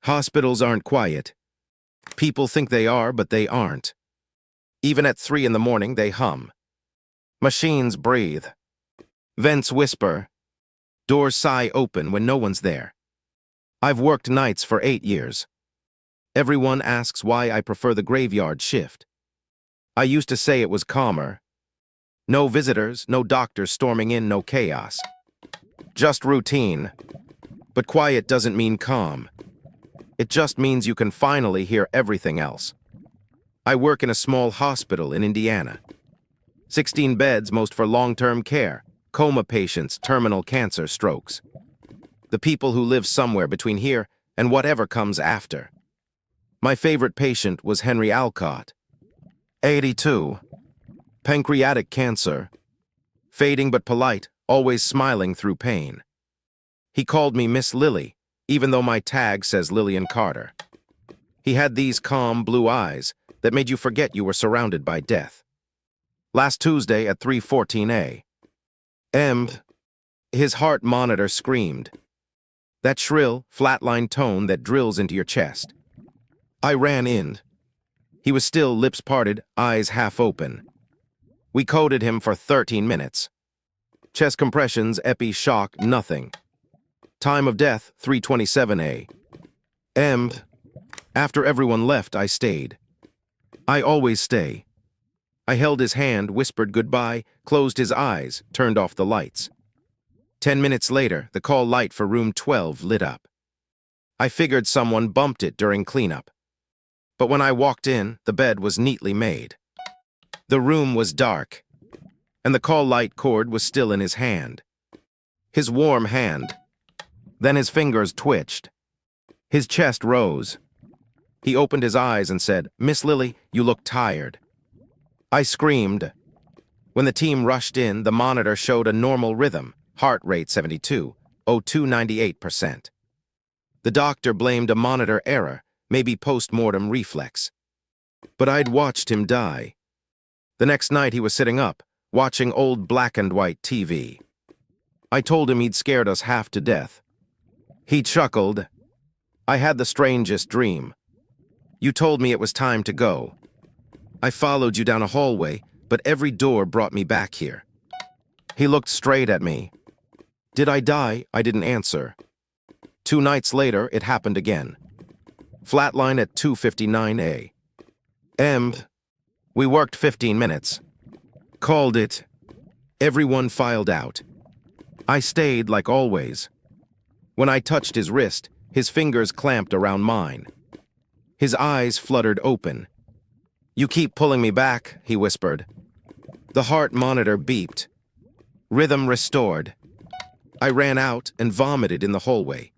Hospitals aren't quiet. People think they are, but they aren't. Even at 3 in the morning, they hum. Machines breathe. Vents whisper. Doors sigh open when no one's there. I've worked nights for 8 years. Everyone asks why I prefer the graveyard shift. I used to say it was calmer. No visitors, no doctors storming in, no chaos. Just routine. But quiet doesn't mean calm. It just means you can finally hear everything else. I work in a small hospital in Indiana. 16 beds, most for long-term care, coma patients, terminal cancer, strokes. The people who live somewhere between here and whatever comes after. My favorite patient was Henry Alcott. 82. Pancreatic cancer. Fading but polite, always smiling through pain. He called me Miss Lily, even though my tag says Lillian Carter. He had these calm blue eyes that made you forget you were surrounded by death. Last Tuesday at 3:14 a.m., his heart monitor screamed. That shrill, flatline tone that drills into your chest. I ran in. He was still lips parted, eyes half open. We coded him for 13 minutes. Chest compressions, epi, shock, nothing. Time of death, 3:27 a.m. After everyone left, I stayed. I always stay. I held his hand, whispered goodbye, closed his eyes, turned off the lights. 10 minutes later, the call light for room 12 lit up. I figured someone bumped it during cleanup. But when I walked in, the bed was neatly made. The room was dark, and the call light cord was still in his hand. His warm hand. Then his fingers twitched. His chest rose. He opened his eyes and said, "Miss Lily, you look tired." I screamed. When the team rushed in, the monitor showed a normal rhythm, heart rate 72, O2 98%. The doctor blamed a monitor error, maybe post-mortem reflex. But I'd watched him die. The next night he was sitting up, watching old black and white TV. I told him he'd scared us half to death. He chuckled. I had the strangest dream. You told me it was time to go. I followed you down a hallway, but every door brought me back here. He looked straight at me. Did I die? I didn't answer. 2 nights later, it happened again. Flatline at 2:59 a.m. We worked 15 minutes. Called it. Everyone filed out. I stayed like always. When I touched his wrist, his fingers clamped around mine. His eyes fluttered open. "You keep pulling me back," he whispered. The heart monitor beeped. Rhythm restored. I ran out and vomited in the hallway.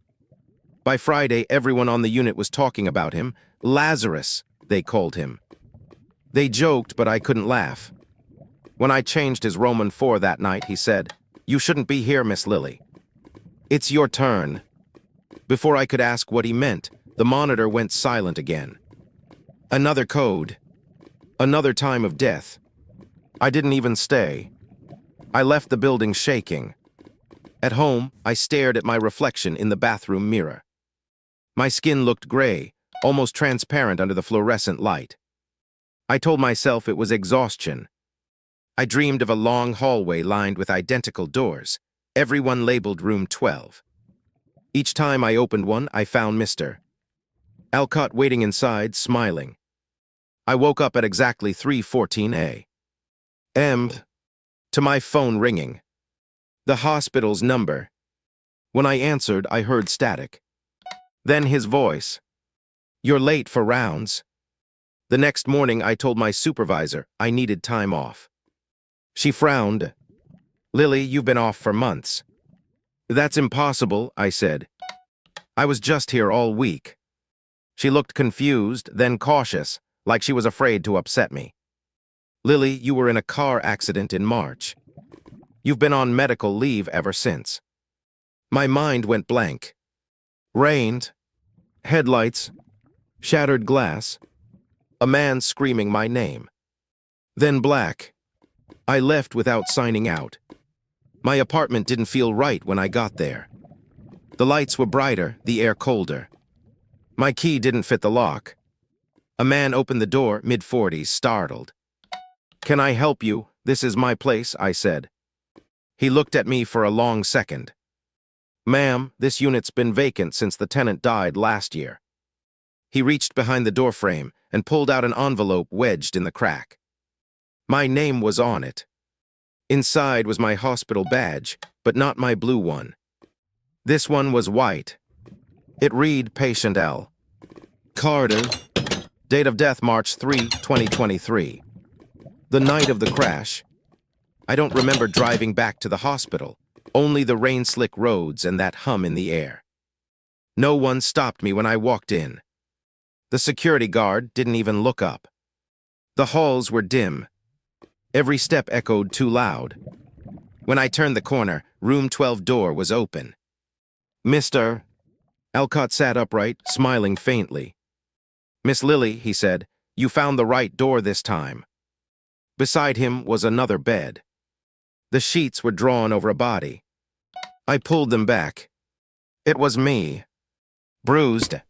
By Friday, everyone on the unit was talking about him. Lazarus, they called him. They joked, but I couldn't laugh. When I changed his Roman 4 that night, he said, "You shouldn't be here, Miss Lily. It's your turn." Before I could ask what he meant, the monitor went silent again. Another code. Another time of death. I didn't even stay. I left the building shaking. At home, I stared at my reflection in the bathroom mirror. My skin looked gray, almost transparent under the fluorescent light. I told myself it was exhaustion. I dreamed of a long hallway lined with identical doors, everyone labeled room 12. Each time I opened one, I found Mr. Alcott waiting inside, smiling. I woke up at exactly 3:14 a.m. to my phone ringing. The hospital's number. When I answered, I heard static. Then his voice. "You're late for rounds." The next morning, I told my supervisor I needed time off. She frowned. "Lily, you've been off for months." "That's impossible," I said. "I was just here all week." She looked confused, then cautious, like she was afraid to upset me. "Lily, you were in a car accident in March. You've been on medical leave ever since." My mind went blank. Rained. Headlights. Shattered glass. A man screaming my name. Then black. I left without signing out. My apartment didn't feel right when I got there. The lights were brighter, the air colder. My key didn't fit the lock. A man opened the door, mid-40s, startled. "Can I help you? This is my place," I said. He looked at me for a long second. "Ma'am, this unit's been vacant since the tenant died last year." He reached behind the doorframe and pulled out an envelope wedged in the crack. My name was on it. Inside was my hospital badge, but not my blue one. This one was white. It read Patient L. Carter. Date of death March 3, 2023. The night of the crash. I don't remember driving back to the hospital, only the rain-slick roads and that hum in the air. No one stopped me when I walked in. The security guard didn't even look up. The halls were dim. Every step echoed too loud. When I turned the corner, room 12 door was open. "Mr." Alcott sat upright, smiling faintly. "Miss Lily," he said, "you found the right door this time." Beside him was another bed. The sheets were drawn over a body. I pulled them back. It was me. Bruised,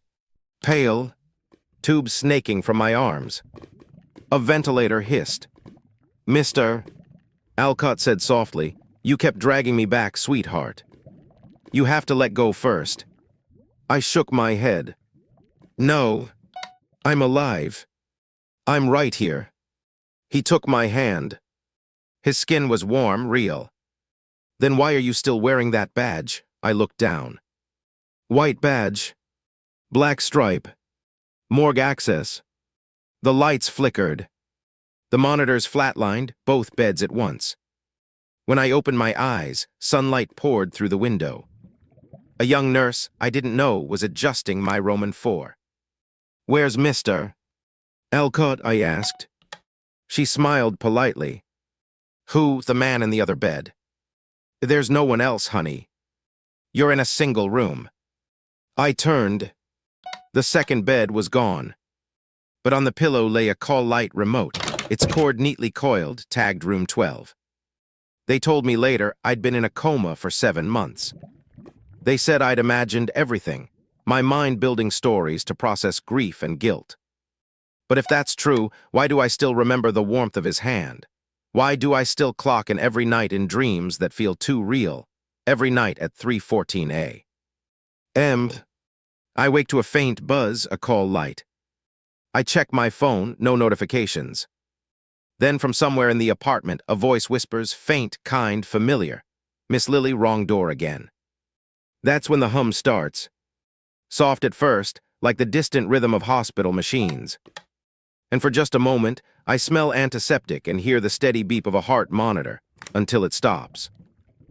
pale, tubes snaking from my arms. A ventilator hissed. "Mr." Alcott said softly, "You kept dragging me back, sweetheart. You have to let go first." I shook my head. "No, I'm alive. I'm right here." He took my hand. His skin was warm, real. "Then why are you still wearing that badge?" I looked down. White badge. Black stripe. Morgue access. The lights flickered. The monitors flatlined, both beds at once. When I opened my eyes, sunlight poured through the window. A young nurse I didn't know was adjusting my Roman 4. "Where's Mr. Alcott?" I asked. She smiled politely. "Who?" "The man in the other bed." "There's no one else, honey. You're in a single room." I turned. The second bed was gone. But on the pillow lay a call light remote, its cord neatly coiled, tagged room 12. They told me later I'd been in a coma for 7 months. They said I'd imagined everything, my mind building stories to process grief and guilt. But if that's true, why do I still remember the warmth of his hand? Why do I still clock in every night in dreams that feel too real, every night at 3:14 a.m.? I wake to a faint buzz, a call light. I check my phone, no notifications. Then from somewhere in the apartment, a voice whispers, faint, kind, familiar. "Miss Lily, wrong door again." That's when the hum starts. Soft at first, like the distant rhythm of hospital machines. And for just a moment, I smell antiseptic and hear the steady beep of a heart monitor, until it stops.